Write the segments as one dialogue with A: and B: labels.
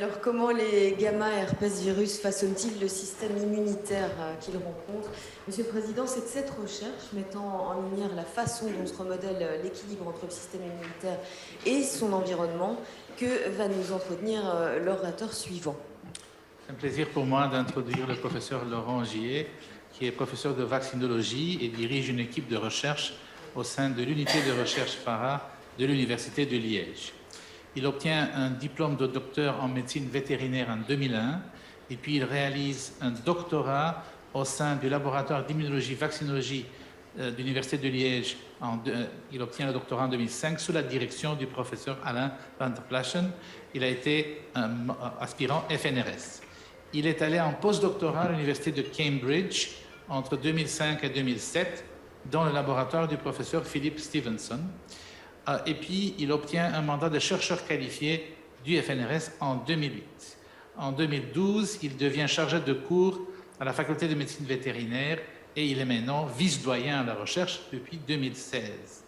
A: Alors, comment les gamma-herpès virus façonnent-ils le système immunitaire qu'ils rencontrent? Monsieur le Président, c'est de cette recherche mettant en lumière la façon dont se remodèle l'équilibre entre le système immunitaire et son environnement que va nous entretenir l'orateur suivant.
B: C'est un plaisir pour moi d'introduire le professeur Laurent Gillet, qui est professeur de vaccinologie et dirige une équipe de recherche au sein de l'unité de recherche FARA de l'Université de Liège. Il obtient un diplôme de docteur en médecine vétérinaire en 2001 et puis il réalise un doctorat au sein du laboratoire d'immunologie vaccinologie de l'Université de Liège. Il obtient le doctorat en 2005 sous la direction du professeur Alain van der Plassen. Il a été un aspirant FNRS. Il est allé en postdoctorat à l'Université de Cambridge entre 2005 et 2007 dans le laboratoire du professeur Philip Stevenson. Et puis, il obtient un mandat de chercheur qualifié du FNRS en 2008. En 2012, il devient chargé de cours à la faculté de médecine vétérinaire et il est maintenant vice-doyen à la recherche depuis 2016.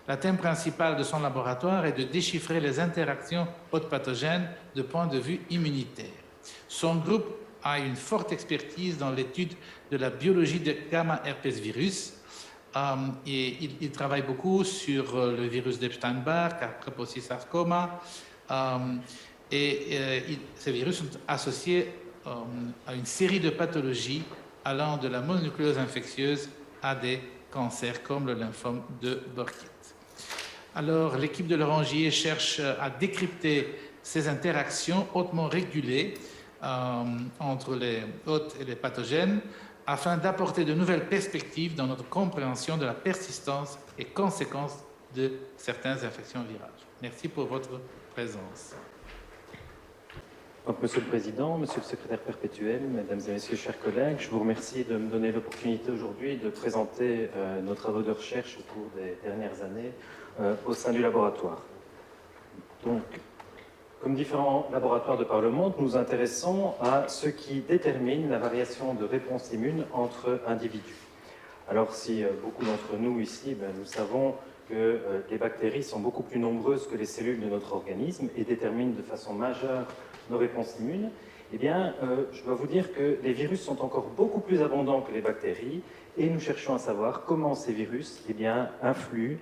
B: Le thème principal de son laboratoire est de déchiffrer les interactions hôtes pathogènes de point de vue immunitaire. Son groupe a une forte expertise dans l'étude de la biologie de gamma-herpès virus. Et il travaille beaucoup sur le virus d'Epstein-Barr, Kaposi-sarcoma, ces virus sont associés à une série de pathologies allant de la mononucléose infectieuse à des cancers comme le lymphome de Burkitt. Alors, l'équipe de Laurent Gillet cherche à décrypter ces interactions hautement régulées entre les hôtes et les pathogènes afin d'apporter de nouvelles perspectives dans notre compréhension de la persistance et conséquences de certaines infections virales. Merci pour votre présence.
C: Donc, Monsieur le Président, Monsieur le Secrétaire perpétuel, Mesdames et Messieurs, chers collègues, je vous remercie de me donner l'opportunité aujourd'hui de présenter nos travaux de recherche au cours des dernières années au sein du laboratoire. Donc, comme différents laboratoires de par le monde, nous nous intéressons à ce qui détermine la variation de réponse immune entre individus. Alors, si beaucoup d'entre nous ici, nous savons que les bactéries sont beaucoup plus nombreuses que les cellules de notre organisme et déterminent de façon majeure nos réponses immunes, eh bien, je dois vous dire que les virus sont encore beaucoup plus abondants que les bactéries et nous cherchons à savoir comment ces virus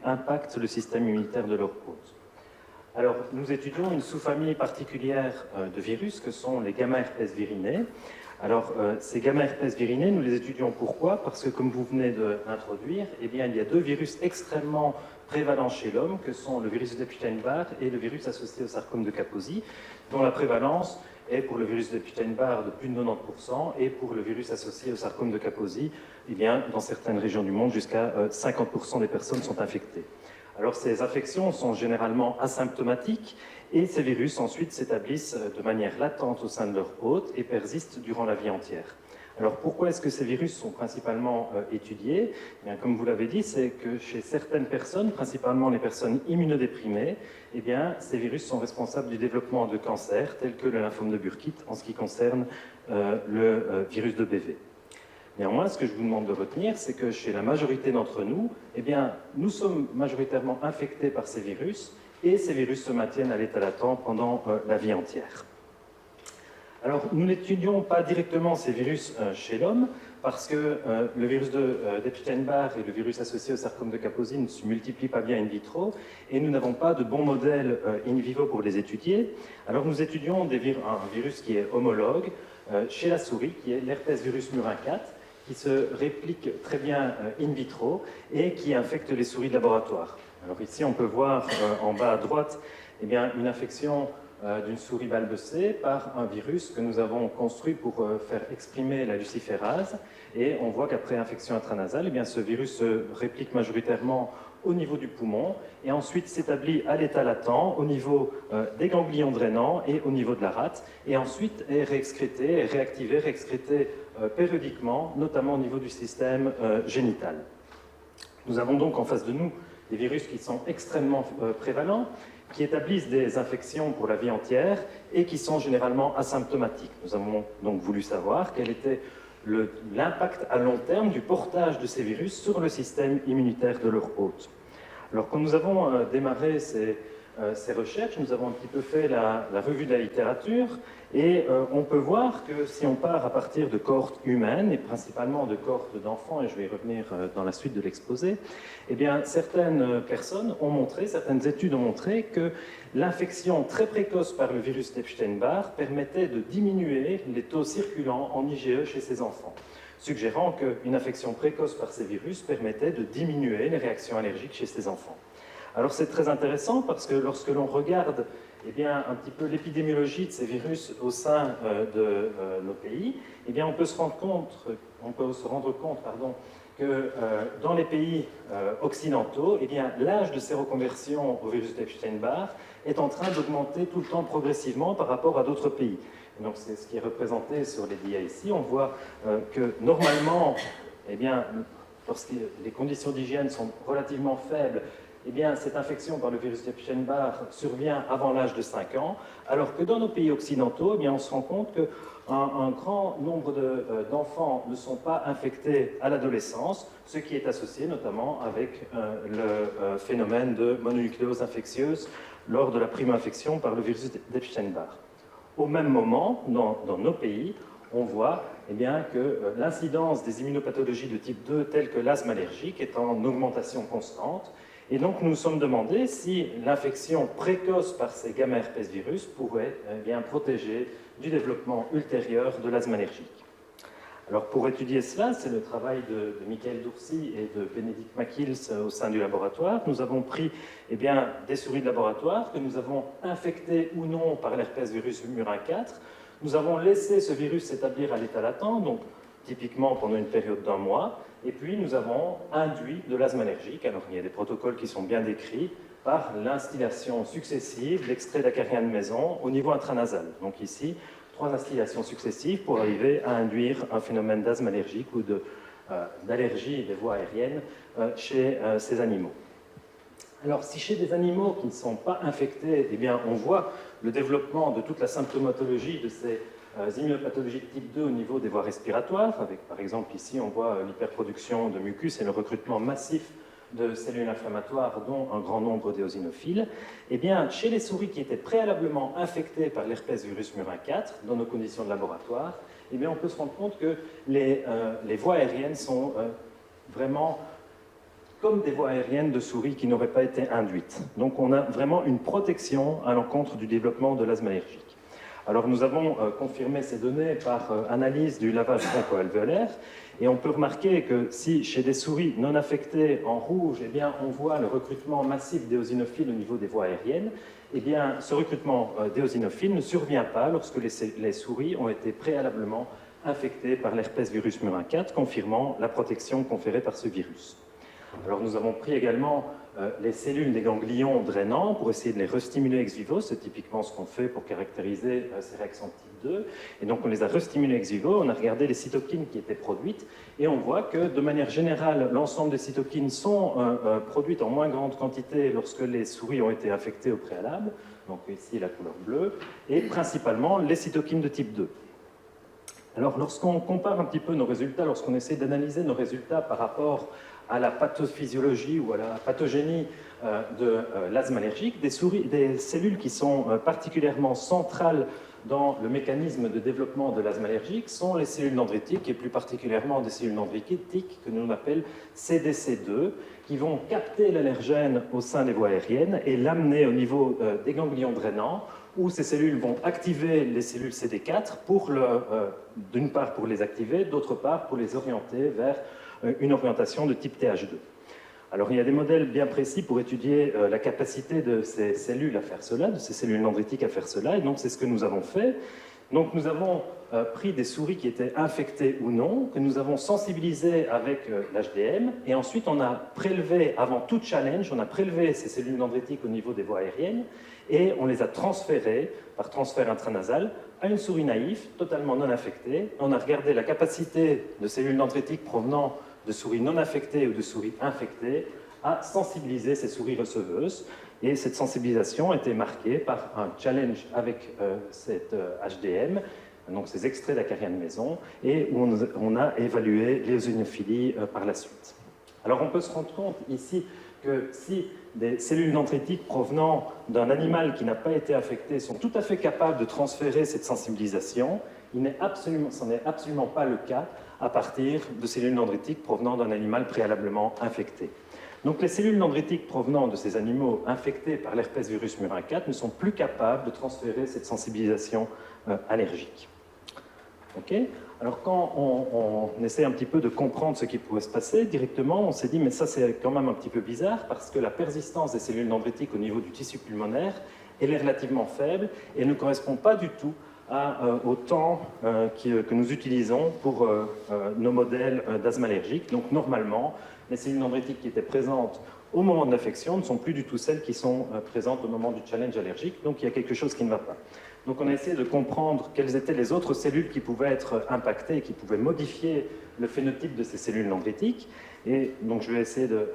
C: impactent le système immunitaire de leur hôte. Alors, nous étudions une sous-famille particulière de virus que sont les gamma-herpès virinés. Alors, ces gamma-herpès virinés, nous les étudions pourquoi? Parce que, comme vous venez de l'introduire, eh bien, il y a deux virus extrêmement prévalents chez l'homme, que sont le virus d'Epstein-Barr et le virus associé au sarcome de Kaposi, dont la prévalence est pour le virus d'Epstein-Barr de plus de 90% et pour le virus associé au sarcome de Kaposi, eh bien, dans certaines régions du monde, jusqu'à 50% des personnes sont infectées. Alors, ces infections sont généralement asymptomatiques et ces virus ensuite s'établissent de manière latente au sein de leur hôte et persistent durant la vie entière. Alors, pourquoi est-ce que ces virus sont principalement étudiés? Eh bien, comme vous l'avez dit, c'est que chez certaines personnes, principalement les personnes immunodéprimées, eh bien, ces virus sont responsables du développement de cancers tels que le lymphome de Burkitt en ce qui concerne le virus de BV. Néanmoins, ce que je vous demande de retenir, c'est que chez la majorité d'entre nous, eh bien, nous sommes majoritairement infectés par ces virus et ces virus se maintiennent à l'état latent pendant la vie entière. Alors, nous n'étudions pas directement ces virus chez l'homme parce que le virus d'Epstein-Barr et le virus associé au sarcome de Kaposi ne se multiplient pas bien in vitro et nous n'avons pas de bons modèles in vivo pour les étudier. Alors, nous étudions un virus qui est homologue chez la souris, qui est l'herpès virus murin 4, qui se réplique très bien in vitro et qui infecte les souris de laboratoire. Alors ici, on peut voir en bas à droite eh bien, une infection d'une souris balbecée par un virus que nous avons construit pour faire exprimer la luciférase. Et on voit qu'après infection intranasale, eh bien, ce virus se réplique majoritairement au niveau du poumon et ensuite s'établit à l'état latent au niveau des ganglions drainants et au niveau de la rate et ensuite est réexcrété, réactivé, réexcrété périodiquement, notamment au niveau du système génital. Nous avons donc en face de nous des virus qui sont extrêmement prévalents, qui établissent des infections pour la vie entière et qui sont généralement asymptomatiques. Nous avons donc voulu savoir quel était l'impact à long terme du portage de ces virus sur le système immunitaire de leur hôte. Alors, quand nous avons démarré ces ces recherches, nous avons un petit peu fait la revue de la littérature et on peut voir que si on part à partir de cohortes humaines et principalement de cohortes d'enfants, et je vais y revenir dans la suite de l'exposé, eh bien certaines personnes ont montré, certaines études ont montré que l'infection très précoce par le virus d'Epstein-Barr permettait de diminuer les taux circulants en IgE chez ces enfants, suggérant qu'une infection précoce par ces virus permettait de diminuer les réactions allergiques chez ces enfants. Alors c'est très intéressant parce que lorsque l'on regarde eh bien, un petit peu l'épidémiologie de ces virus au sein de nos pays, eh bien, on peut se rendre compte que dans les pays occidentaux, eh bien, l'âge de séroconversion au virus d'Epstein-Barr est en train d'augmenter tout le temps progressivement par rapport à d'autres pays. Et donc c'est ce qui est représenté sur les dia ici. On voit que normalement, eh bien, lorsque les conditions d'hygiène sont relativement faibles, eh bien, cette infection par le virus d'Epstein-Barr survient avant l'âge de 5 ans, alors que dans nos pays occidentaux, eh bien, on se rend compte qu'un grand nombre d'enfants ne sont pas infectés à l'adolescence, ce qui est associé notamment avec le phénomène de mononucléose infectieuse lors de la primo-infection par le virus d'Epstein-Barr. Au même moment, dans nos pays, on voit eh bien, que l'incidence des immunopathologies de type 2, telles que l'asthme allergique, est en augmentation constante. Et donc, nous nous sommes demandé si l'infection précoce par ces gamma-herpès virus pourrait bien protéger du développement ultérieur de l'asthme allergique. Alors, pour étudier cela, c'est le travail de Michael Dourcy et de Bénédicte Makils au sein du laboratoire. Nous avons pris eh bien, des souris de laboratoire que nous avons infectées ou non par l'herpès virus murin 4. Nous avons laissé ce virus s'établir à l'état latent, donc typiquement pendant une période d'1 mois. Et puis, nous avons induit de l'asthme allergique. Alors, il y a des protocoles qui sont bien décrits par l'instillation successive d'extrait d'acariens de maison au niveau intranasal. Donc ici, 3 instillations successives pour arriver à induire un phénomène d'asthme allergique ou d'allergie des voies aériennes chez ces animaux. Alors, si chez des animaux qui ne sont pas infectés, eh bien, on voit le développement de toute la symptomatologie de ces immunopathologies de type 2 au niveau des voies respiratoires, avec par exemple ici on voit l'hyperproduction de mucus et le recrutement massif de cellules inflammatoires, dont un grand nombre d'éosinophiles, eh bien, chez les souris qui étaient préalablement infectées par l'herpès virus murin 4, dans nos conditions de laboratoire, eh bien, on peut se rendre compte que les voies aériennes sont vraiment comme des voies aériennes de souris qui n'auraient pas été induites. Donc on a vraiment une protection à l'encontre du développement de l'asthme allergique. Alors nous avons confirmé ces données par analyse du lavage broncho-alvéolaire et on peut remarquer que si chez des souris non affectées en rouge, eh bien, on voit le recrutement massif d'éosinophiles au niveau des voies aériennes, eh bien, ce recrutement d'éosinophiles ne survient pas lorsque les souris ont été préalablement infectées par l'herpès virus murin 4, confirmant la protection conférée par ce virus. Alors nous avons pris également les cellules des ganglions drainants pour essayer de les restimuler ex vivo. C'est typiquement ce qu'on fait pour caractériser ces réactions de type 2. Et donc on les a restimulées ex vivo, on a regardé les cytokines qui étaient produites et on voit que de manière générale, l'ensemble des cytokines sont produites en moins grande quantité lorsque les souris ont été infectées au préalable. Donc ici la couleur bleue, et principalement les cytokines de type 2. Alors lorsqu'on compare un petit peu nos résultats, lorsqu'on essaie d'analyser nos résultats par rapport à la pathophysiologie ou à la pathogénie de l'asthme allergique, des cellules qui sont particulièrement centrales dans le mécanisme de développement de l'asthme allergique sont les cellules dendritiques, et plus particulièrement des cellules dendritiques que nous appelons CDC2, qui vont capter l'allergène au sein des voies aériennes et l'amener au niveau des ganglions drainants, où ces cellules vont activer les cellules CD4, d'une part pour les activer, d'autre part pour les orienter vers une orientation de type TH2. Alors il y a des modèles bien précis pour étudier la capacité de ces cellules à faire cela, de ces cellules dendritiques à faire cela, et donc c'est ce que nous avons fait. Donc nous avons pris des souris qui étaient infectées ou non, que nous avons sensibilisées avec l'HDM, et ensuite on a prélevé, avant tout challenge, on a prélevé ces cellules dendritiques au niveau des voies aériennes, et on les a transférées, par transfert intranasal, à une souris naïve, totalement non infectée. On a regardé la capacité de cellules dendritiques provenant de souris non affectées ou de souris infectées à sensibiliser ces souris receveuses. Et cette sensibilisation a été marquée par un challenge avec cette HDM, donc ces extraits d'acariens de maison, et où on a évalué l'éosinophilie par la suite. Alors on peut se rendre compte ici que si des cellules dendritiques provenant d'un animal qui n'a pas été infecté sont tout à fait capables de transférer cette sensibilisation, ce n'est absolument pas le cas à partir de cellules dendritiques provenant d'un animal préalablement infecté. Donc les cellules dendritiques provenant de ces animaux infectés par l'herpès virus murin 4 ne sont plus capables de transférer cette sensibilisation allergique. Okay. Alors quand on essaie un petit peu de comprendre ce qui pouvait se passer directement, on s'est dit mais ça c'est quand même un petit peu bizarre parce que la persistance des cellules dendritiques au niveau du tissu pulmonaire elle est relativement faible et ne correspond pas du tout au temps que nous utilisons pour nos modèles d'asthme allergique. Donc normalement, les cellules dendritiques qui étaient présentes au moment de l'infection ne sont plus du tout celles qui sont présentes au moment du challenge allergique. Donc il y a quelque chose qui ne va pas. Donc on a essayé de comprendre quelles étaient les autres cellules qui pouvaient être impactées et qui pouvaient modifier le phénotype de ces cellules dendritiques. Et donc je vais essayer de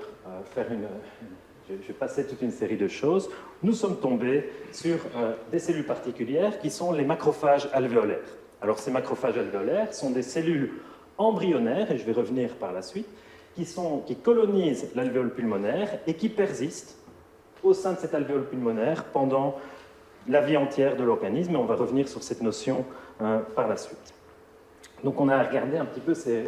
C: je vais passer toute une série de choses. Nous sommes tombés sur des cellules particulières qui sont les macrophages alvéolaires. Alors ces macrophages alvéolaires sont des cellules embryonnaires, et je vais revenir par la suite, qui colonisent l'alvéole pulmonaire et qui persistent au sein de cet alvéole pulmonaire pendant la vie entière de l'organisme, et on va revenir sur cette notion par la suite. Donc on a regardé un petit peu ces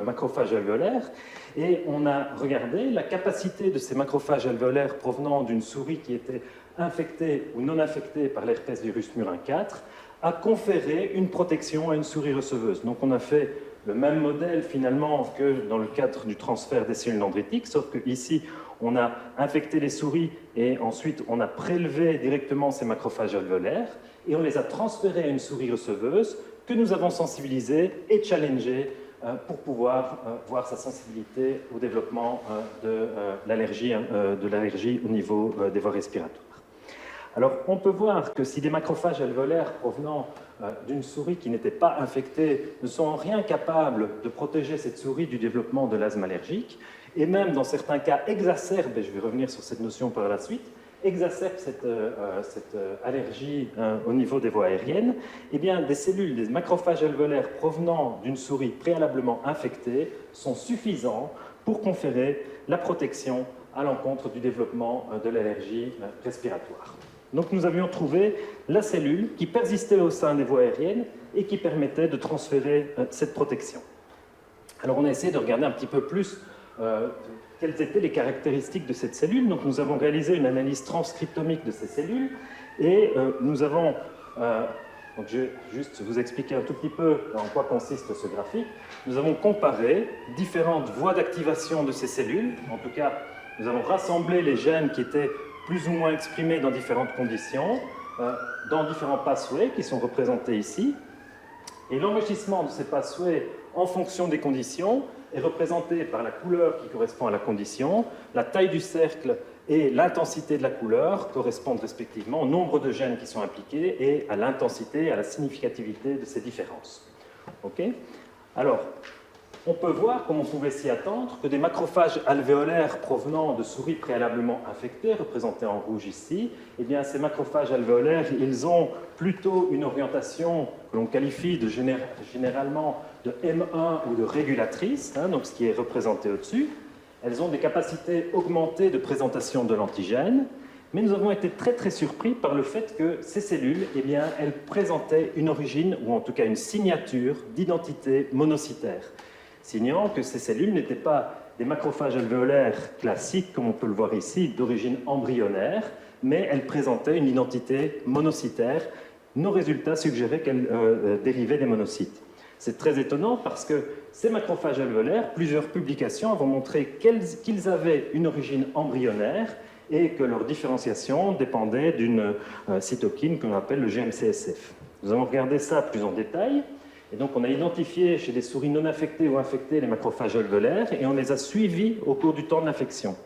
C: macrophages alvéolaires, et on a regardé la capacité de ces macrophages alvéolaires provenant d'une souris qui était infectée ou non infectée par l'herpès virus murin 4 à conférer une protection à une souris receveuse. Donc on a fait le même modèle finalement que dans le cadre du transfert des cellules dendritiques, sauf qu'ici on a infecté les souris et ensuite on a prélevé directement ces macrophages alvéolaires et on les a transférés à une souris receveuse que nous avons sensibilisée et challengée pour pouvoir voir sa sensibilité au développement de l'allergie au niveau des voies respiratoires. Alors, on peut voir que si des macrophages alvéolaires provenant d'une souris qui n'était pas infectée ne sont en rien capables de protéger cette souris du développement de l'asthme allergique, et même dans certains cas exacerbent, et je vais revenir sur cette notion par la suite, exacerbe cette allergie au niveau des voies aériennes, eh bien, des cellules, des macrophages alvéolaires provenant d'une souris préalablement infectée sont suffisants pour conférer la protection à l'encontre du développement de l'allergie respiratoire. Donc nous avions trouvé la cellule qui persistait au sein des voies aériennes et qui permettait de transférer cette protection. Alors on a essayé de regarder un petit peu plus quelles étaient les caractéristiques de cette cellule. Donc nous avons réalisé une analyse transcriptomique de ces cellules et nous avons... donc je vais juste vous expliquer un tout petit peu en quoi consiste ce graphique. Nous avons comparé différentes voies d'activation de ces cellules. En tout cas, nous avons rassemblé les gènes qui étaient plus ou moins exprimés dans différentes conditions, dans différents pathways qui sont représentés ici. Et l'enrichissement de ces pathways en fonction des conditions est représenté par la couleur qui correspond à la condition, la taille du cercle et l'intensité de la couleur correspondent respectivement au nombre de gènes qui sont impliqués et à l'intensité, à la significativité de ces différences. Okay ? Alors, on peut voir, comme on pouvait s'y attendre, que des macrophages alvéolaires provenant de souris préalablement infectées, représentés en rouge ici, eh bien, ces macrophages alvéolaires, ils ont plutôt une orientation que l'on qualifie généralement de M1 ou de régulatrice, donc ce qui est représenté au-dessus. Elles ont des capacités augmentées de présentation de l'antigène, mais nous avons été très très surpris par le fait que ces cellules, eh bien, elles présentaient une origine, ou en tout cas une signature d'identité monocytaire, signant que ces cellules n'étaient pas des macrophages alvéolaires classiques, comme on peut le voir ici, d'origine embryonnaire, mais elles présentaient une identité monocytaire. Nos résultats suggéraient qu'elles dérivaient des monocytes. C'est très étonnant parce que ces macrophages alvéolaires, plusieurs publications vont montrer qu'ils avaient une origine embryonnaire et que leur différenciation dépendait d'une cytokine qu'on appelle le GM-CSF. Nous avons regardé ça plus en détail. Et donc, on a identifié chez des souris non infectées ou infectées les macrophages alvéolaires et on les a suivis au cours du temps de l'infection.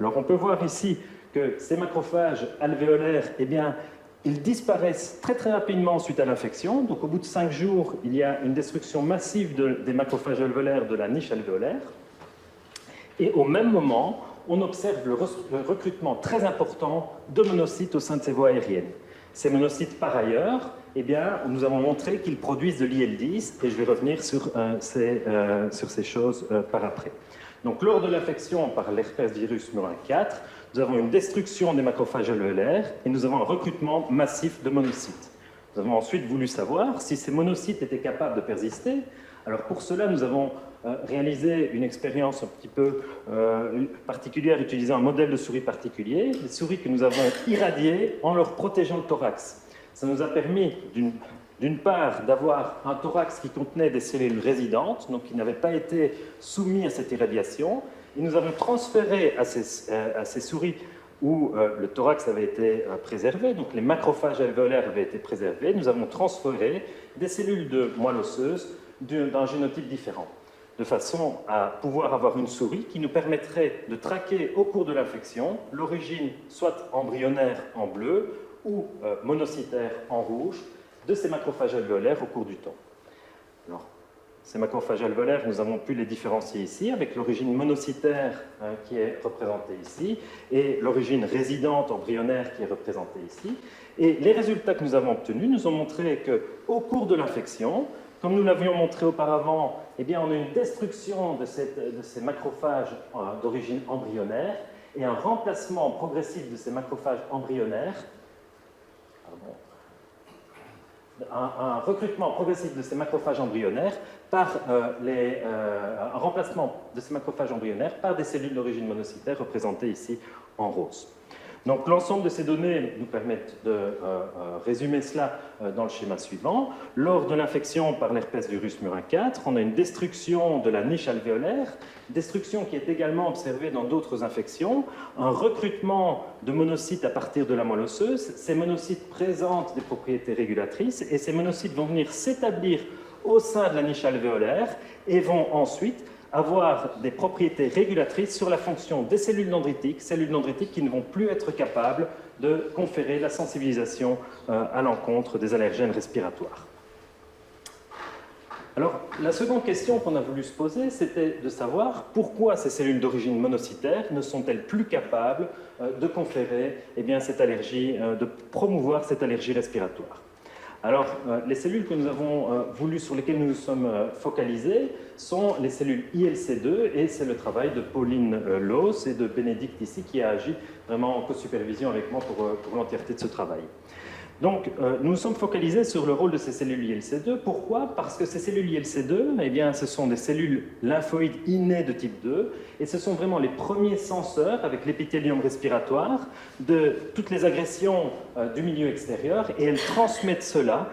C: Alors, on peut voir ici que ces macrophages alvéolaires, eh bien, ils disparaissent très très rapidement suite à l'infection. Donc, au bout de 5 jours, il y a une destruction massive des macrophages alvéolaires de la niche alvéolaire. Et au même moment, on observe le recrutement très important de monocytes au sein de ces voies aériennes. Ces monocytes, par ailleurs, eh bien, nous avons montré qu'ils produisent de l'IL-10, et je vais revenir sur ces choses par après. Donc, lors de l'infection par l'herpès virus murin 4, nous avons une destruction des macrophages alvéolaires et nous avons un recrutement massif de monocytes. Nous avons ensuite voulu savoir si ces monocytes étaient capables de persister. Alors, pour cela, nous avons réalisé une expérience un petit peu particulière, utilisant un modèle de souris particulier, des souris que nous avons irradiées en leur protégeant le thorax. Ça nous a permis, d'une part, d'avoir un thorax qui contenait des cellules résidentes, donc qui n'avaient pas été soumis à cette irradiation, et nous avons transféré à ces souris où le thorax avait été préservé, donc les macrophages alvéolaires avaient été préservés, nous avons transféré des cellules de moelle osseuse d'un génotype différent, de façon à pouvoir avoir une souris qui nous permettrait de traquer au cours de l'infection l'origine soit embryonnaire en bleu ou monocytaire en rouge de ces macrophages alvéolaires au cours du temps. Alors, ces macrophages alvéolaires, nous avons pu les différencier ici avec l'origine monocytaire qui est représentée ici et l'origine résidente embryonnaire qui est représentée ici. Et les résultats que nous avons obtenus nous ont montré qu'au cours de l'infection, comme nous l'avions montré auparavant, eh bien, on a une destruction de ces macrophages d'origine embryonnaire et un remplacement progressif de ces macrophages embryonnaires, un recrutement progressif de ces macrophages embryonnaires par un remplacement de ces macrophages embryonnaires par des cellules d'origine monocytaire représentées ici en rose. Donc l'ensemble de ces données nous permettent de résumer cela dans le schéma suivant. Lors de l'infection par l'herpès virus murin 4, on a une destruction de la niche alvéolaire, destruction qui est également observée dans d'autres infections, un recrutement de monocytes à partir de la moelle osseuse. Ces monocytes présentent des propriétés régulatrices et ces monocytes vont venir s'établir au sein de la niche alvéolaire et vont ensuite avoir des propriétés régulatrices sur la fonction des cellules dendritiques qui ne vont plus être capables de conférer la sensibilisation à l'encontre des allergènes respiratoires. Alors, la seconde question qu'on a voulu se poser, c'était de savoir pourquoi ces cellules d'origine monocytaire ne sont-elles plus capables de conférer cette allergie, de promouvoir cette allergie respiratoire. Alors, les cellules que nous avons sur lesquelles nous nous sommes focalisés sont les cellules ILC2 et c'est le travail de Pauline Loos et de Bénédicte ici qui a agi vraiment en co-supervision avec moi pour l'entièreté de ce travail. Donc, nous nous sommes focalisés sur le rôle de ces cellules ILC2. Pourquoi? Parce que ces cellules ILC2, ce sont des cellules lymphoïdes innées de type 2 et ce sont vraiment les premiers senseurs avec l'épithélium respiratoire de toutes les agressions du milieu extérieur et elles transmettent cela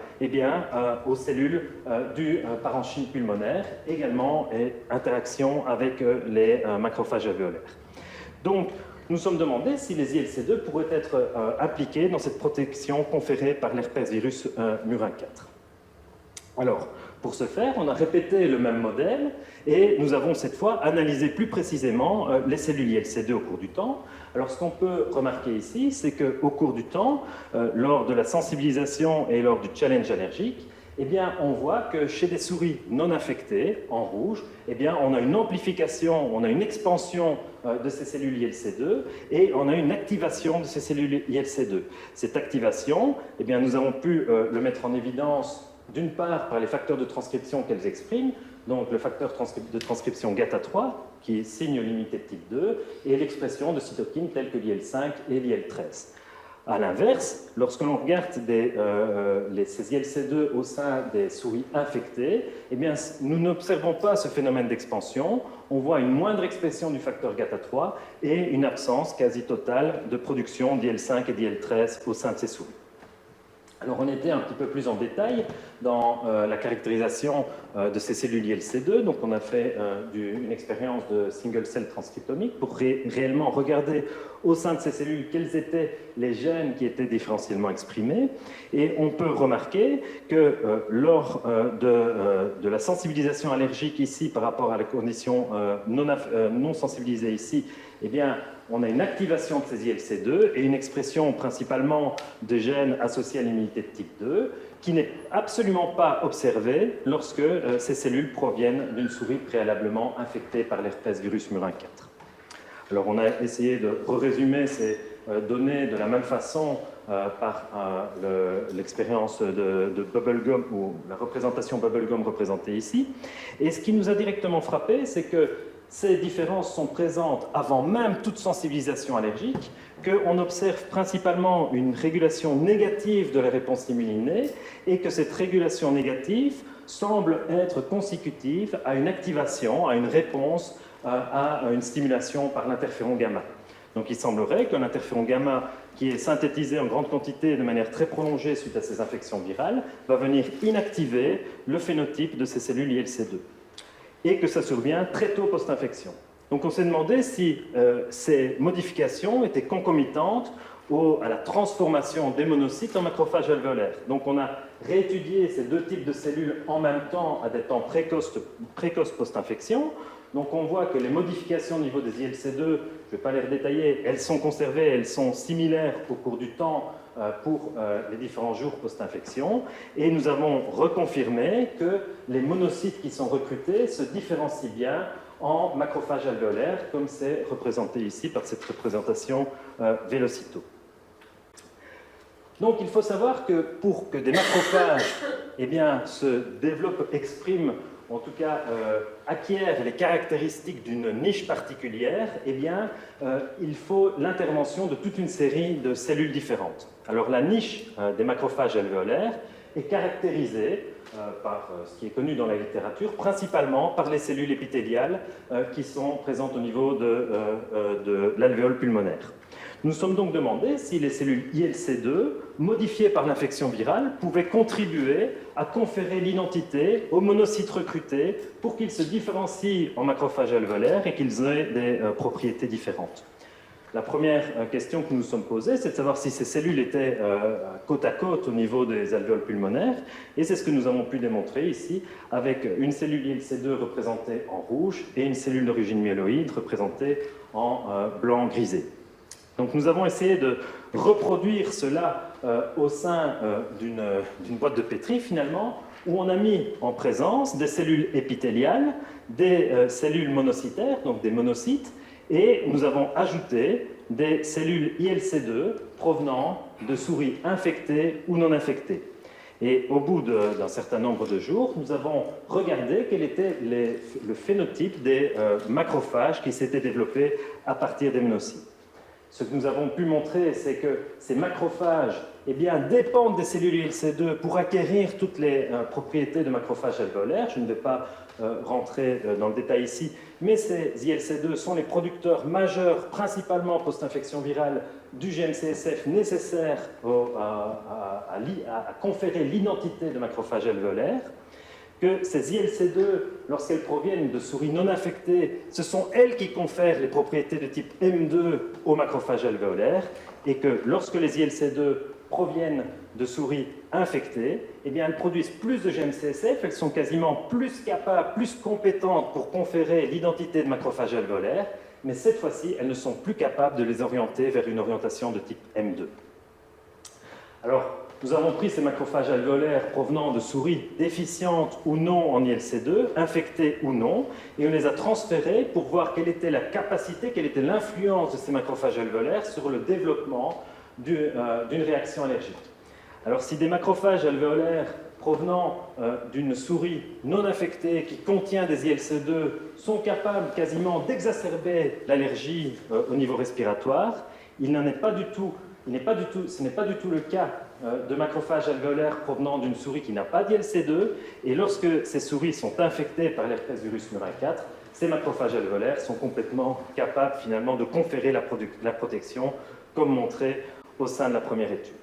C: aux cellules du parenchyme pulmonaire, également et interaction avec les macrophages alvéolaires. Donc, nous nous sommes demandé si les ILC2 pourraient être impliqués dans cette protection conférée par l'herpès virus murin 4. Alors, pour ce faire, on a répété le même modèle et nous avons cette fois analysé plus précisément les cellules ILC2 au cours du temps. Alors, ce qu'on peut remarquer ici, c'est qu'au cours du temps, lors de la sensibilisation et lors du challenge allergique, on voit que chez des souris non infectées, en rouge, on a une amplification, on a une expansion de ces cellules ILC2 et on a une activation de ces cellules ILC2. Cette activation, nous avons pu le mettre en évidence d'une part par les facteurs de transcription qu'elles expriment, donc le facteur de transcription GATA3 qui signe l'immunité de type 2 et l'expression de cytokines telles que l'IL5 et l'IL13. A l'inverse, lorsque l'on regarde ces ILC2 au sein des souris infectées, nous n'observons pas ce phénomène d'expansion. On voit une moindre expression du facteur GATA3 et une absence quasi totale de production d'IL5 et d'IL13 au sein de ces souris. Alors on était un petit peu plus en détail dans la caractérisation de ces cellules ILC2. Donc on a fait une expérience de single cell transcriptomique pour réellement regarder au sein de ces cellules quels étaient les gènes qui étaient différentiellement exprimés. Et on peut remarquer que lors de la sensibilisation allergique ici par rapport à la condition non sensibilisée ici, on a une activation de ces ILC2 et une expression principalement de gènes associés à l'immunité de type 2 qui n'est absolument pas observée lorsque ces cellules proviennent d'une souris préalablement infectée par l'herpès virus murin 4. Alors on a essayé de résumer ces données de la même façon par l'expérience de Bubblegum ou la représentation Bubblegum représentée ici. Et ce qui nous a directement frappé, c'est que ces différences sont présentes avant même toute sensibilisation allergique, qu'on observe principalement une régulation négative de la réponse immune innée et que cette régulation négative semble être consécutive à une activation, à une réponse à une stimulation par l'interféron gamma. Donc il semblerait qu'un interféron gamma qui est synthétisé en grande quantité de manière très prolongée suite à ces infections virales va venir inactiver le phénotype de ces cellules ILC2 et que ça survient très tôt post-infection. Donc on s'est demandé si ces modifications étaient concomitantes à la transformation des monocytes en macrophages alvéolaires. Donc on a réétudié ces deux types de cellules en même temps à des temps précoces post-infection. Donc on voit que les modifications au niveau des ILC2, je ne vais pas les redétailler, elles sont conservées, elles sont similaires au cours du temps pour les différents jours post-infection. Et nous avons reconfirmé que les monocytes qui sont recrutés se différencient bien en macrophages alvéolaires, comme c'est représenté ici par cette représentation vélocito. Donc il faut savoir que pour que des macrophages se développent, expriment, en tout cas acquièrent les caractéristiques d'une niche particulière, il faut l'intervention de toute une série de cellules différentes. Alors la niche des macrophages alvéolaires est caractérisée par ce qui est connu dans la littérature, principalement par les cellules épithéliales qui sont présentes au niveau de l'alvéole pulmonaire. Nous nous sommes donc demandé si les cellules ILC2, modifiées par l'infection virale, pouvaient contribuer à conférer l'identité aux monocytes recrutés pour qu'ils se différencient en macrophages alvéolaires et qu'ils aient des propriétés différentes. La première question que nous nous sommes posée, c'est de savoir si ces cellules étaient côte à côte au niveau des alvéoles pulmonaires, et c'est ce que nous avons pu démontrer ici avec une cellule ILC2 représentée en rouge et une cellule d'origine myéloïde représentée en blanc grisé. Donc nous avons essayé de reproduire cela au sein d'une boîte de pétri finalement, où on a mis en présence des cellules épithéliales, des cellules monocytaires, donc des monocytes, et nous avons ajouté des cellules ILC2 provenant de souris infectées ou non infectées. Et au bout d'un certain nombre de jours, nous avons regardé quel était le phénotype des macrophages qui s'étaient développés à partir des monocytes. Ce que nous avons pu montrer, c'est que ces macrophages dépendent des cellules ILC2 pour acquérir toutes les propriétés de macrophages alvéolaires. Je ne vais pas rentrer dans le détail ici, mais ces ILC2 sont les producteurs majeurs, principalement post-infection virale, du GM-CSF nécessaire à conférer l'identité de macrophages alvéolaires. Que ces ILC2, lorsqu'elles proviennent de souris non infectées, ce sont elles qui confèrent les propriétés de type M2 aux macrophages alvéolaires, et que lorsque les ILC2 proviennent de souris infectées, elles produisent plus de GM-CSF, elles sont quasiment plus capables, plus compétentes pour conférer l'identité de macrophages alvéolaires, mais cette fois-ci, elles ne sont plus capables de les orienter vers une orientation de type M2. Alors, nous avons pris ces macrophages alvéolaires provenant de souris déficientes ou non en ILC2, infectées ou non, et on les a transférés pour voir quelle était la capacité, quelle était l'influence de ces macrophages alvéolaires sur le développement d'une réaction allergique. Alors si des macrophages alvéolaires provenant d'une souris non infectée qui contient des ILC2 sont capables quasiment d'exacerber l'allergie au niveau respiratoire, ce n'est pas du tout le cas de macrophages alvéolaires provenant d'une souris qui n'a pas d'ILC2, et lorsque ces souris sont infectées par l'herpès virus murin 4, ces macrophages alvéolaires sont complètement capables finalement de conférer la protection, comme montré au sein de la première étude.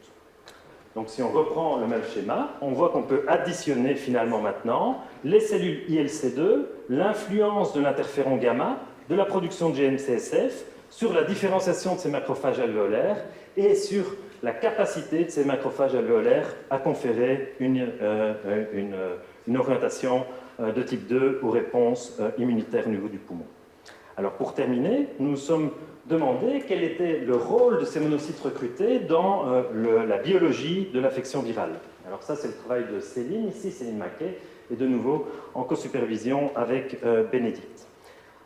C: Donc si on reprend le même schéma, on voit qu'on peut additionner finalement maintenant les cellules ILC2, l'influence de l'interféron gamma, de la production de GM-CSF, sur la différenciation de ces macrophages alvéolaires et sur la capacité de ces macrophages alvéolaires à conférer une orientation de type 2 aux réponses immunitaires au niveau du poumon. Alors pour terminer, nous nous sommes demandé quel était le rôle de ces monocytes recrutés dans la biologie de l'infection virale. Alors ça, c'est le travail de Céline, ici Céline Maquet, et de nouveau en co-supervision avec Bénédicte.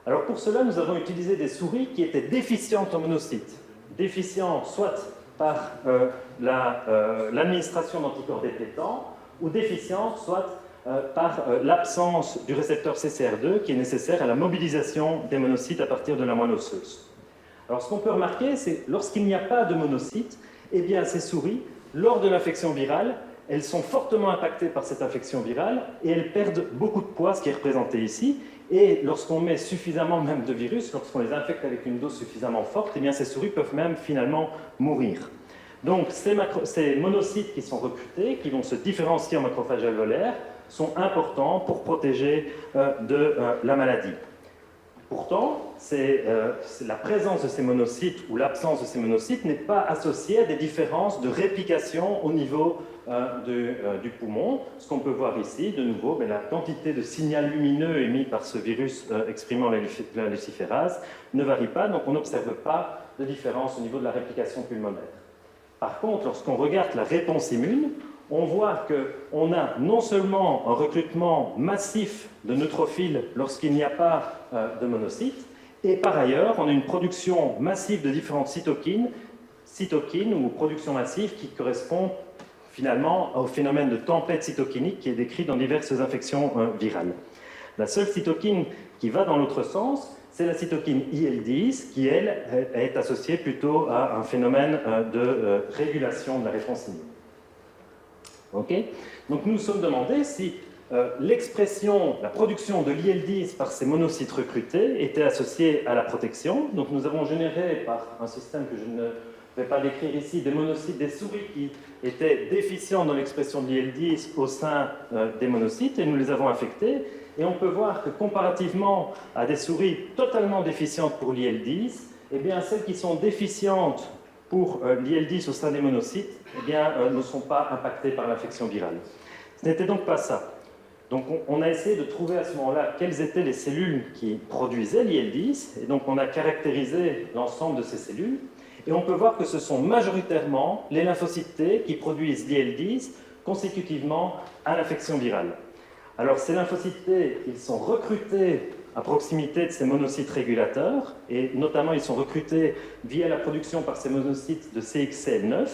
C: Alors pour cela, nous avons utilisé des souris qui étaient déficientes en monocytes. Déficientes soit par l'administration d'anticorps déplétants, ou déficientes soit par l'absence du récepteur CCR2 qui est nécessaire à la mobilisation des monocytes à partir de la moelle osseuse. Alors ce qu'on peut remarquer, c'est lorsqu'il n'y a pas de monocytes, eh bien ces souris, lors de l'infection virale, elles sont fortement impactées par cette infection virale et elles perdent beaucoup de poids, ce qui est représenté ici. Et lorsqu'on met suffisamment même de virus, lorsqu'on les infecte avec une dose suffisamment forte, eh bien ces souris peuvent même finalement mourir. Donc ces monocytes qui sont recrutés, qui vont se différencier en macrophages alvéolaires, sont importants pour protéger de la maladie. Pourtant, la présence de ces monocytes ou l'absence de ces monocytes n'est pas associée à des différences de réplication au niveau du poumon. Ce qu'on peut voir ici, de nouveau, la quantité de signal lumineux émis par ce virus exprimant la luciférase ne varie pas, donc on n'observe pas de différence au niveau de la réplication pulmonaire. Par contre, lorsqu'on regarde la réponse immune, on voit qu'on a non seulement un recrutement massif de neutrophiles lorsqu'il n'y a pas de monocytes, et par ailleurs, on a une production massive de différentes cytokines ou production massive qui correspond finalement au phénomène de tempête cytokinique qui est décrit dans diverses infections virales. La seule cytokine qui va dans l'autre sens, c'est la cytokine IL-10 qui, elle, est associée plutôt à un phénomène de régulation de la réponse immunitaire. Okay. Donc nous nous sommes demandé si l'expression, la production de l'IL-10 par ces monocytes recrutés était associée à la protection. Donc nous avons généré par un système que je ne vais pas décrire ici, des monocytes, des souris qui étaient déficients dans l'expression de l'IL-10 au sein des monocytes et nous les avons infectés. Et on peut voir que comparativement à des souris totalement déficientes pour l'IL-10, eh bien celles qui sont déficientes pour l'IL-10 au sein des monocytes, eh bien, ne sont pas impactés par l'infection virale. Ce n'était donc pas ça. Donc on a essayé de trouver à ce moment-là quelles étaient les cellules qui produisaient l'IL-10, et donc on a caractérisé l'ensemble de ces cellules, et on peut voir que ce sont majoritairement les lymphocytes T qui produisent l'IL-10 consécutivement à l'infection virale. Alors ces lymphocytes T, ils sont recrutés à proximité de ces monocytes régulateurs, et notamment ils sont recrutés via la production par ces monocytes de CXCL9,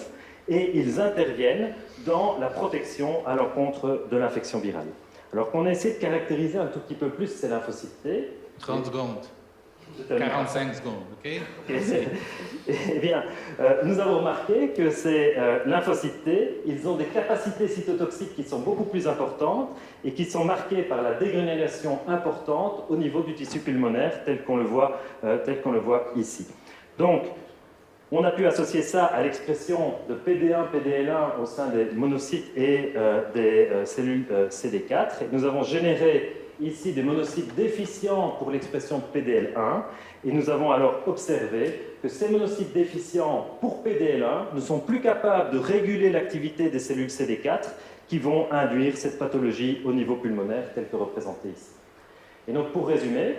C: et ils interviennent dans la protection à l'encontre de l'infection virale. Alors qu'on a essayé de caractériser un tout petit peu plus ces lymphocytes T.
B: 30 secondes. 45 secondes, ok?
C: Eh bien, nous avons remarqué que ces lymphocytes T, ils ont des capacités cytotoxiques qui sont beaucoup plus importantes et qui sont marquées par la dégranulation importante au niveau du tissu pulmonaire, tel qu'on le voit ici. Donc, on a pu associer ça à l'expression de PD1, PDL1 au sein des monocytes et des cellules CD4. Et nous avons généré ici des monocytes déficients pour l'expression de PDL1, et nous avons alors observé que ces monocytes déficients pour PDL1 ne sont plus capables de réguler l'activité des cellules CD4 qui vont induire cette pathologie au niveau pulmonaire telle que représentée ici. Et donc pour résumer,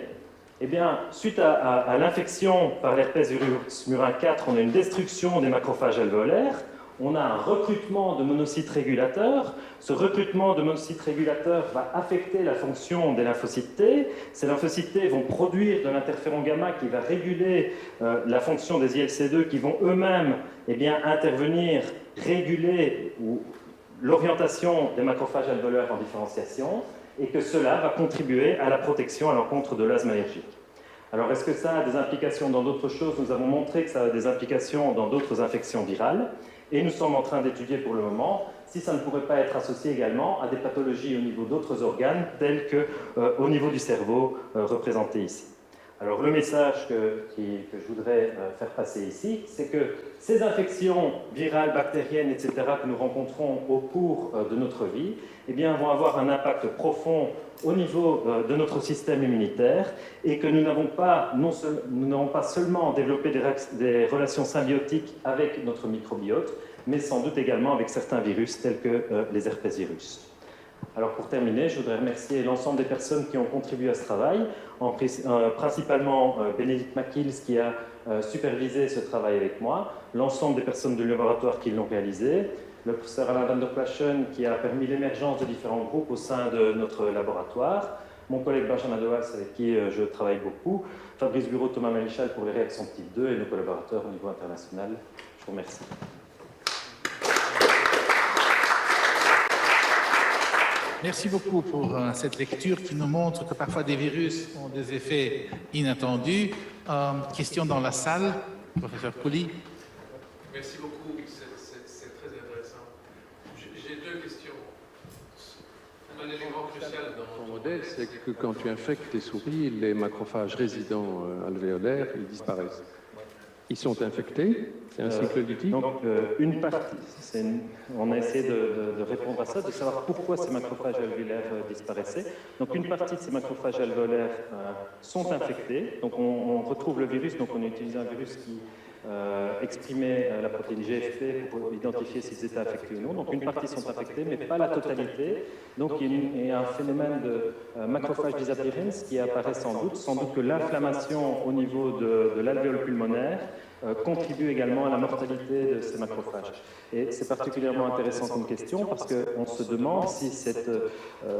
C: eh bien, suite à l'infection par l'herpès virus murin 4, on a une destruction des macrophages alvéolaires, on a un recrutement de monocytes régulateurs. Ce recrutement de monocytes régulateurs va affecter la fonction des lymphocytes T. Ces lymphocytes T vont produire de l'interféron gamma qui va réguler la fonction des ILC2 qui vont eux-mêmes intervenir, réguler l'orientation des macrophages alvéolaires en différenciation, et que cela va contribuer à la protection à l'encontre de l'asthme allergique. Alors, est-ce que ça a des implications dans d'autres choses? Nous avons montré que ça a des implications dans d'autres infections virales. Et nous sommes en train d'étudier pour le moment si ça ne pourrait pas être associé également à des pathologies au niveau d'autres organes, tels qu'au niveau du cerveau représenté ici. Alors le message que je voudrais faire passer ici, c'est que ces infections virales, bactériennes, etc., que nous rencontrons au cours de notre vie, eh bien, vont avoir un impact profond au niveau de notre système immunitaire, et que nous n'avons pas seulement développé des relations symbiotiques avec notre microbiote, mais sans doute également avec certains virus tels que les herpesvirus. Alors pour terminer, je voudrais remercier l'ensemble des personnes qui ont contribué à ce travail, principalement Bénédicte Makils qui a supervisé ce travail avec moi, l'ensemble des personnes du laboratoire qui l'ont réalisé, le professeur Alain van der Plaschen qui a permis l'émergence de différents groupes au sein de notre laboratoire, mon collègue Benjamin Dewas avec qui je travaille beaucoup, Fabrice Bureau, Thomas Maréchal pour les réactions type 2 et nos collaborateurs au niveau international. Je vous remercie.
B: Merci beaucoup pour cette lecture qui nous montre que parfois des virus ont des effets inattendus. Question dans la salle, professeur Couli.
D: Merci beaucoup, c'est très intéressant. J'ai deux questions. Un élément crucial dans
E: Ton modèle, c'est que quand tu infectes tes souris, les macrophages résidents alvéolaires, ils disparaissent. Ils sont infectés, c'est un cycle lytique.
C: Donc, une partie, on a essayé de répondre à ça, de savoir pourquoi ces macrophages alvéolaires disparaissaient. Donc, une partie de ces macrophages alvéolaires sont infectés. Donc, on retrouve le virus. Donc, on a utilisé un virus qui exprimait la protéine GFP pour identifier s'ils étaient infectés ou non. Donc, une partie sont infectés, mais pas la totalité. Donc, il y a un phénomène de macrophage disappearance qui apparaît sans doute que l'inflammation au niveau de l'alvéole pulmonaire contribue également à la mortalité de ces macrophages. Et c'est particulièrement intéressant comme question parce qu'on se demande si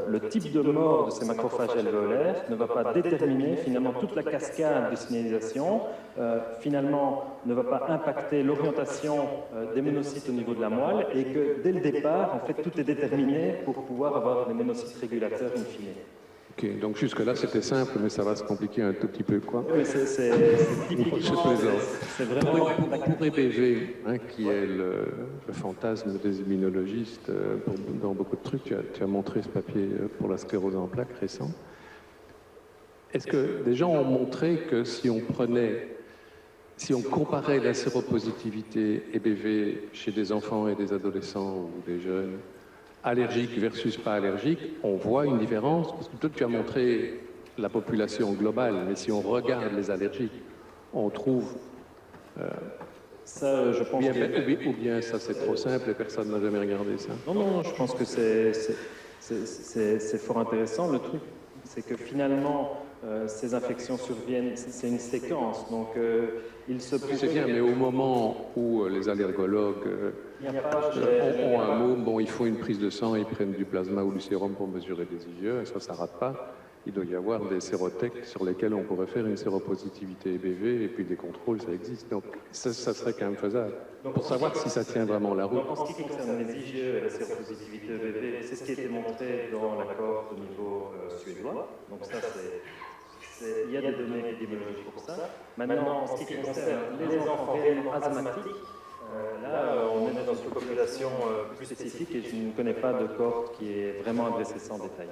C: le type de mort de ces macrophages alvéolaires ne va pas déterminer finalement toute la cascade de signalisation, finalement ne va pas impacter l'orientation des monocytes au niveau de la moelle et que dès le départ, en fait, tout est déterminé pour pouvoir avoir des monocytes régulateurs in fine.
E: Ok, donc jusque-là c'était simple, mais ça va se compliquer un tout petit peu, quoi.
C: Oui, c'est typiquement, c'est vraiment...
E: Pour EBV, hein, qui est le fantasme des immunologistes dans beaucoup de trucs, tu as montré ce papier pour la sclérose en plaques récent. Est-ce que des gens ont montré que si on comparait la séropositivité EBV chez des enfants et des adolescents ou des jeunes, allergiques versus pas allergiques, on voit une différence? Parce que toi, tu as montré la population globale, mais si on regarde les allergiques, on trouve...
C: ça, je pense
E: ou bien ça, c'est trop simple et personne n'a jamais regardé ça.
C: Non, je pense que c'est fort intéressant. Le truc, c'est que finalement, ces infections surviennent, c'est une séquence. Donc, il se peut...
E: C'est bien, mais au moment où les allergologues ont un mot, bon, il faut une prise de sang, ils prennent du plasma ou du sérum pour mesurer des IgE, et ça rate pas. Il doit y avoir des sérothèques sur lesquels on pourrait faire une séropositivité EBV, et puis des contrôles, ça existe. Donc, ça serait quand même faisable. Pour savoir si ça tient vraiment la route.
C: En ce qui concerne les IgE et la séropositivité EBV, c'est ce qui a été montré dans l'accord au niveau suédois. Donc ça, il y a des données épidémiologiques pour ça. Maintenant, en ce qui concerne les enfants réellement asthmatiques, là, on est dans une population plus spécifique et je ne connais pas de cohorte qui est vraiment adressée ça en détail.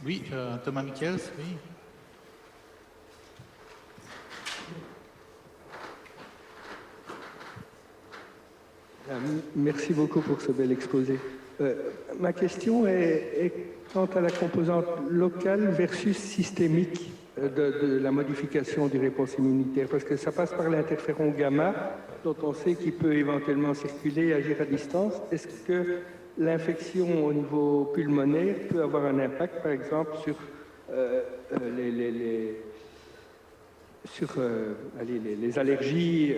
B: Oui, Thomas Michels, oui.
F: Merci beaucoup pour ce bel exposé. Ma question est quant à la composante locale versus systémique de la modification des réponses immunitaires, parce que ça passe par l'interféron gamma, dont on sait qu'il peut éventuellement circuler et agir à distance. Est-ce que l'infection au niveau pulmonaire peut avoir un impact, par exemple, sur les allergies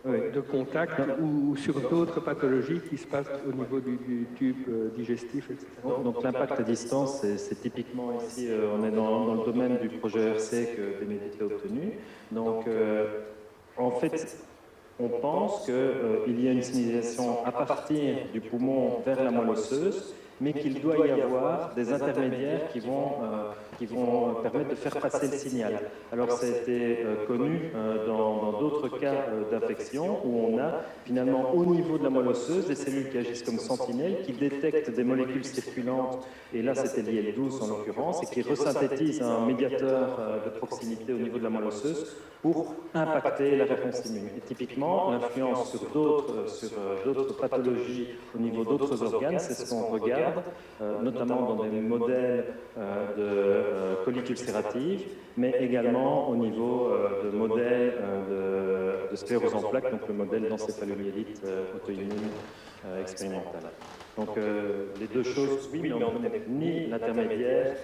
F: de contact ou sur d'autres pathologies qui se passent au niveau du tube digestif, etc.
C: Donc l'impact à distance, c'est typiquement ici, on est dans le domaine du projet ERC que Bénédicte a obtenu. Donc en fait, on pense qu'il y a une signalisation à partir du poumon vers la moelle osseuse, mais qu'il doit y avoir des intermédiaires qui vont permettre de faire passer le signal. Alors ça a été connu dans d'autres cas d'infection où on a finalement au niveau de la moelle osseuse des cellules qui agissent comme sentinelles, qui détectent des molécules circulantes, et là c'était l'IL-12 en l'occurrence, et qui resynthétisent un médiateur de proximité au niveau de la moelle osseuse pour impacter la réponse immune. Et typiquement, l'influence sur d'autres pathologies au niveau d'autres organes, c'est ce qu'on regarde, notamment dans des modèles de colique ulcérative, mais également au niveau de modèles de sclérose en plaques, donc le modèle d'encéphalomyélite auto-immune expérimentale. Donc les deux choses, oui, mais on ne connaît ni l'intermédiaire,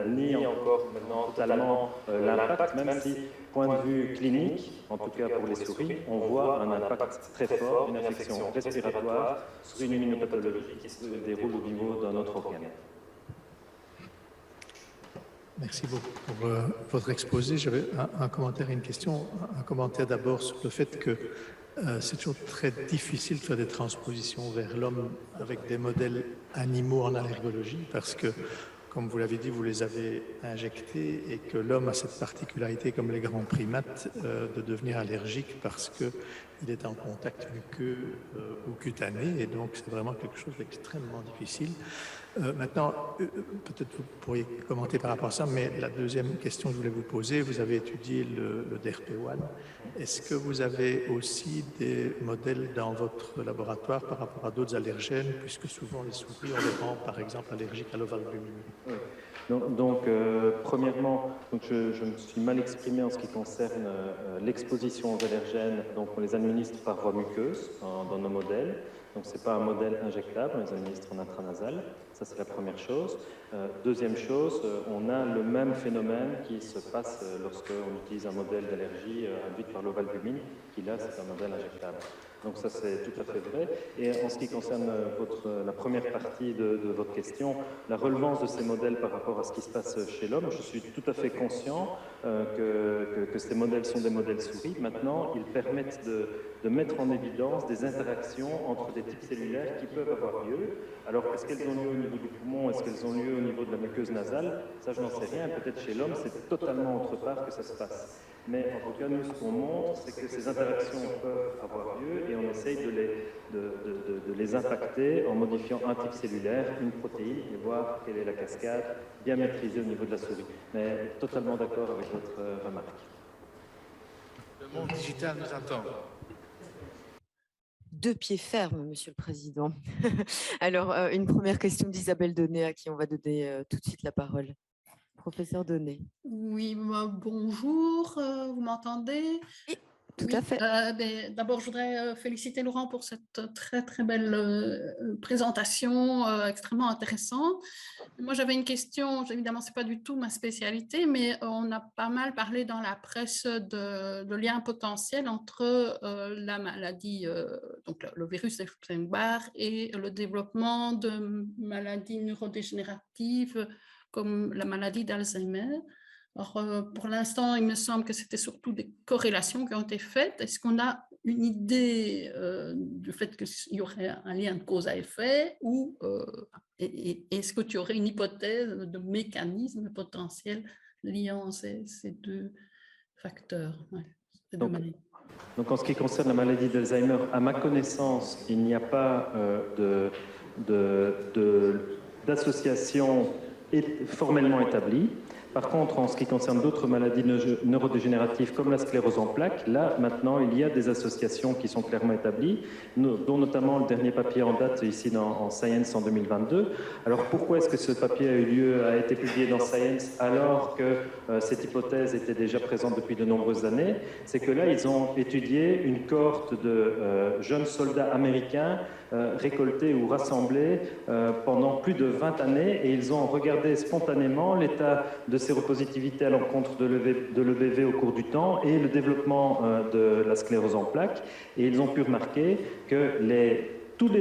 C: ni encore maintenant totalement l'impact, même si, point de vue clinique, en tout cas pour les souris, on voit un impact très fort, une infection respiratoire sur une immunopathologie qui se déroule au niveau d'un autre organe.
G: Merci beaucoup pour votre exposé. J'avais un commentaire et une question. Un commentaire d'abord sur le fait que c'est toujours très difficile de faire des transpositions vers l'homme avec des modèles animaux en allergologie parce que, comme vous l'avez dit, vous les avez injectés et que l'homme a cette particularité, comme les grands primates, de devenir allergique parce qu'il est en contact muqueux ou cutané, et donc c'est vraiment quelque chose d'extrêmement difficile. Maintenant, peut-être vous pourriez commenter par rapport à ça, mais la deuxième question que je voulais vous poser, vous avez étudié le DRP1. Est-ce que vous avez aussi des modèles dans votre laboratoire par rapport à d'autres allergènes, puisque souvent les souris, on les rend par exemple allergiques à l'ovalbumine?
C: Donc, premièrement, je me suis mal exprimé en ce qui concerne l'exposition aux allergènes. Donc, on les administre par voie muqueuse dans nos modèles. Donc, ce n'est pas un modèle injectable, on les administre en intranasal. Ça, c'est la première chose. Deuxième chose, on a le même phénomène qui se passe lorsqu'on utilise un modèle d'allergie induite par l'ovalbumine, qui là, c'est un modèle injectable. Donc ça, c'est tout à fait vrai. Et en ce qui concerne la première partie de votre question, la relevance de ces modèles par rapport à ce qui se passe chez l'homme, je suis tout à fait conscient que ces modèles sont des modèles souris. Maintenant, ils permettent de mettre en évidence des interactions entre des types cellulaires qui peuvent avoir lieu. Alors, est-ce qu'elles ont lieu au niveau du poumon, est-ce qu'elles ont lieu au niveau de la muqueuse nasale? Ça, je n'en sais rien. Peut-être chez l'homme, c'est totalement autre part que ça se passe. Mais en tout cas, nous, ce qu'on montre, c'est que ces interactions peuvent avoir lieu et on essaye de les impacter en modifiant un type cellulaire, une protéine, et voir quelle est la cascade bien maîtrisée au niveau de la souris. Mais totalement d'accord avec votre remarque.
B: Le monde digital nous attend.
A: Deux pieds fermes, Monsieur le Président. Alors, une première question d'Isabelle Donnet, à qui on va donner tout de suite la parole. Professeur Donnet.
H: Oui, bonjour, vous m'entendez?
A: Tout à fait.
H: D'abord, je voudrais féliciter Laurent pour cette très très belle présentation extrêmement intéressante. Moi, j'avais une question, évidemment, ce n'est pas du tout ma spécialité, mais on a pas mal parlé dans la presse de liens potentiels entre la maladie, donc le virus Epstein-Barr et le développement de maladies neurodégénératives comme la maladie d'Alzheimer. Alors, pour l'instant, il me semble que c'était surtout des corrélations qui ont été faites. Est-ce qu'on a une idée du fait qu'il y aurait un lien de cause à effet ou est-ce que tu aurais une hypothèse de mécanisme potentiel liant ces deux facteurs, ces deux maladies?
C: Donc, en ce qui concerne la maladie d'Alzheimer, à ma connaissance, il n'y a pas d'association formellement établie. Par contre, en ce qui concerne d'autres maladies neurodégénératives comme la sclérose en plaques, là, maintenant, il y a des associations qui sont clairement établies, dont notamment le dernier papier en date ici en Science en 2022. Alors, pourquoi est-ce que ce papier a été publié dans Science alors que cette hypothèse était déjà présente depuis de nombreuses années? C'est que là, ils ont étudié une cohorte de jeunes soldats américains récoltés ou rassemblés pendant plus de 20 années et ils ont regardé spontanément l'état de séropositivité à l'encontre de l'EBV au cours du temps et le développement de la sclérose en plaques. Et ils ont pu remarquer que toutes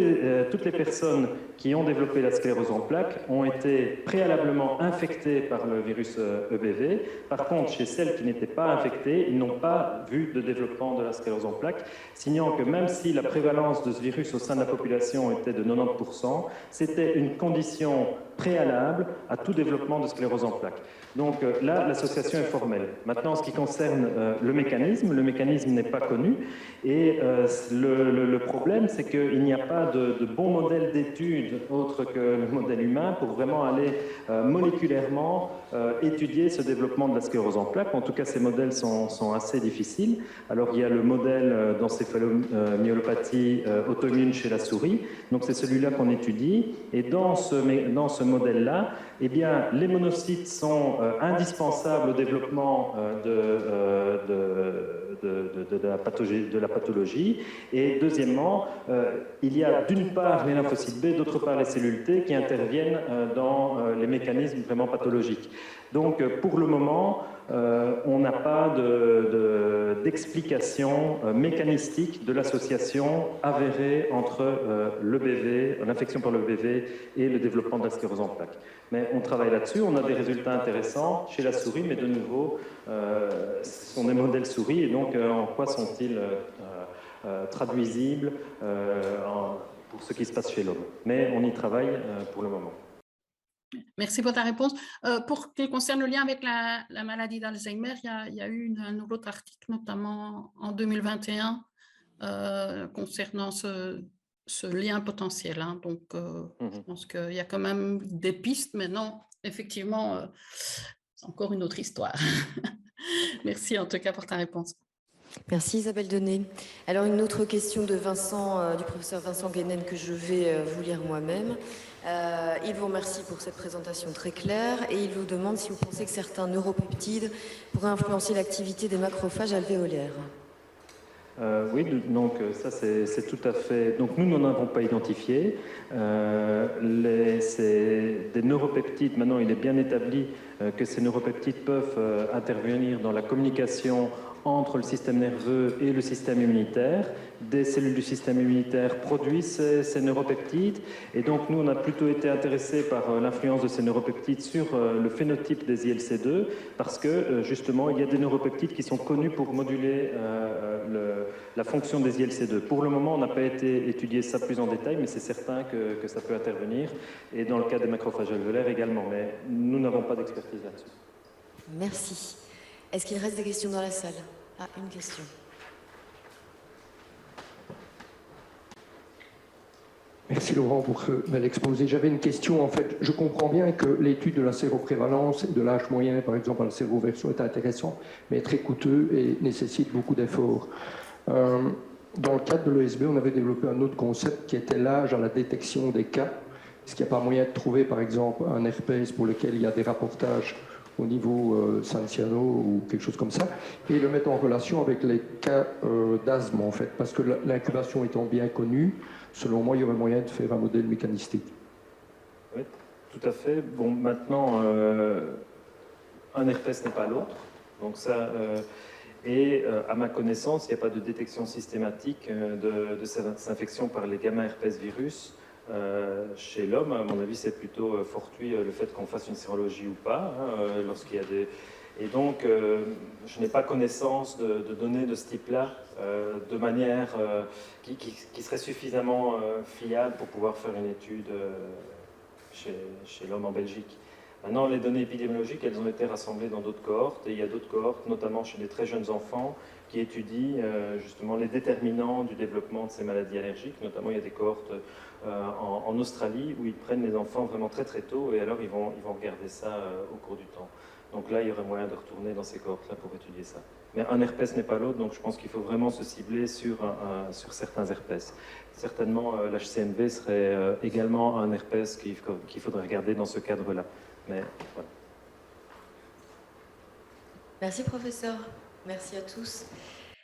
C: les personnes qui ont développé la sclérose en plaques ont été préalablement infectées par le virus EBV. Par contre, chez celles qui n'étaient pas infectées, ils n'ont pas vu de développement de la sclérose en plaques, signant que même si la prévalence de ce virus au sein de la population était de 90%, c'était une condition préalable à tout développement de sclérose en plaques. Donc là, l'association est formelle. Maintenant, en ce qui concerne le mécanisme n'est pas connu. Et le problème, c'est qu'il n'y a pas de bon modèle d'étude autre que le modèle humain pour vraiment aller moléculairement étudier ce développement de la sclérose en plaques. En tout cas, ces modèles sont assez difficiles. Alors, il y a le modèle d'encéphalomyélopathie auto-immune chez la souris. Donc, c'est celui-là qu'on étudie. Et dans ce modèle-là, eh bien, les monocytes sont indispensables au développement de la pathologie. Et deuxièmement, il y a d'une part les lymphocytes B, d'autre part les cellules T qui interviennent dans les mécanismes vraiment pathologiques. Donc, pour le moment, on n'a pas d'explication mécanistique de l'association avérée entre l'infection par le BV et le développement de la sclérose en plaques. Mais on travaille là-dessus, on a des résultats intéressants chez la souris, mais de nouveau, ce sont des modèles souris, et donc en quoi sont-ils traduisible pour ce qui se passe chez l'homme. Mais on y travaille pour le moment.
H: Merci pour ta réponse. Pour ce qui concerne le lien avec la maladie d'Alzheimer, il y a eu un autre article, notamment en 2021, concernant ce lien potentiel. Hein. Donc, je pense qu'il y a quand même des pistes, mais non, effectivement, c'est encore une autre histoire. Merci en tout cas pour ta réponse.
A: Merci Isabelle Denet. Alors une autre question de du professeur Vincent Guénen que je vais vous lire moi-même. Il vous remercie pour cette présentation très claire et il vous demande si vous pensez que certains neuropeptides pourraient influencer l'activité des macrophages alvéolaires.
C: Oui, donc ça c'est tout à fait... Donc nous n'en avons pas identifié. C'est des neuropeptides, maintenant il est bien établi que ces neuropeptides peuvent intervenir dans la communication entre le système nerveux et le système immunitaire. Des cellules du système immunitaire produisent ces neuropeptides et donc nous on a plutôt été intéressés par l'influence de ces neuropeptides sur le phénotype des ILC2 parce que justement il y a des neuropeptides qui sont connus pour moduler la fonction des ILC2. Pour le moment on n'a pas été étudier ça plus en détail mais c'est certain que ça peut intervenir et dans le cas des macrophages alvéolaires également, mais nous n'avons pas d'expertise là-dessus.
A: Merci. Est-ce qu'il reste des questions dans la salle? Ah, une question.
F: Merci Laurent pour ce bel exposé. J'avais une question, en fait, je comprends bien que l'étude de la séroprévalence et de l'âge moyen, par exemple, à la séroversion est intéressant, mais très coûteux et nécessite beaucoup d'efforts. Dans le cadre de l'ESB, on avait développé un autre concept qui était l'âge à la détection des cas. Est-ce qu'il n'y a pas moyen de trouver, par exemple, un herpès pour lequel il y a des rapportages au niveau Sanciano ou quelque chose comme ça, et le mettre en relation avec les cas d'asthme, en fait, parce que l'incubation étant bien connue, selon moi, il y aurait moyen de faire un modèle mécanistique.
C: Oui, tout à fait. Bon, maintenant, un herpès n'est pas l'autre, donc ça... à ma connaissance, il n'y a pas de détection systématique de ces infections par les gamma-herpès virus. Chez l'homme, à mon avis, c'est plutôt fortuit le fait qu'on fasse une sérologie ou pas, hein, lorsqu'il y a des... Et donc, je n'ai pas connaissance de données de ce type-là de manière qui serait suffisamment fiable pour pouvoir faire une étude chez l'homme en Belgique. Maintenant, les données épidémiologiques, elles ont été rassemblées dans d'autres cohortes, et il y a d'autres cohortes, notamment chez les très jeunes enfants, qui étudient justement les déterminants du développement de ces maladies allergiques. Notamment, il y a des cohortes en Australie où ils prennent les enfants vraiment très très tôt, et alors ils vont regarder ça au cours du temps. Donc là, il y aurait moyen de retourner dans ces cohortes-là pour étudier ça. Mais un herpès n'est pas l'autre, donc je pense qu'il faut vraiment se cibler sur certains herpès. Certainement, l'HCNV serait également un herpès qu'il faudrait regarder dans ce cadre-là. Mais voilà.
A: Merci professeur, merci à tous.